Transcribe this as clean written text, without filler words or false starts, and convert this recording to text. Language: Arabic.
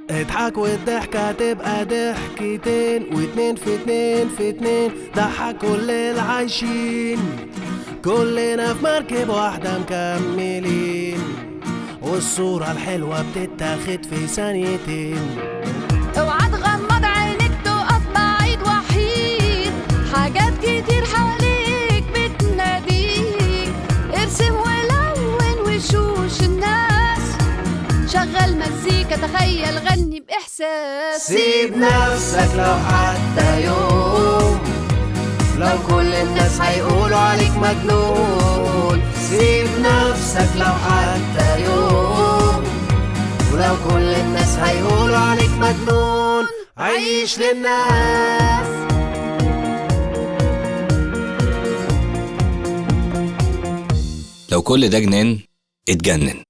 اضحك والضحكة تبقى ضحكتين، واتنين في اتنين في اتنين ضحك كل العايشين. كلنا في مركب واحدة مكملين، والصورة الحلوة بتتاخد في ثانيتين. اوعى تغمض عينك تقف بعيد وحيد، حاجات كتير حواليك بتناديك. ارسم ولون وشوش الناس، شغل مزيكا تخيل غني بإحساس. سيب نفسك لو حتى يوم، لو كل الناس هيقولوا عليك مجنون. سيب نفسك لو حتى يوم، ولو كل الناس هيقولوا عليك مجنون. عيش للناس. لو كل ده جنان اتجنن.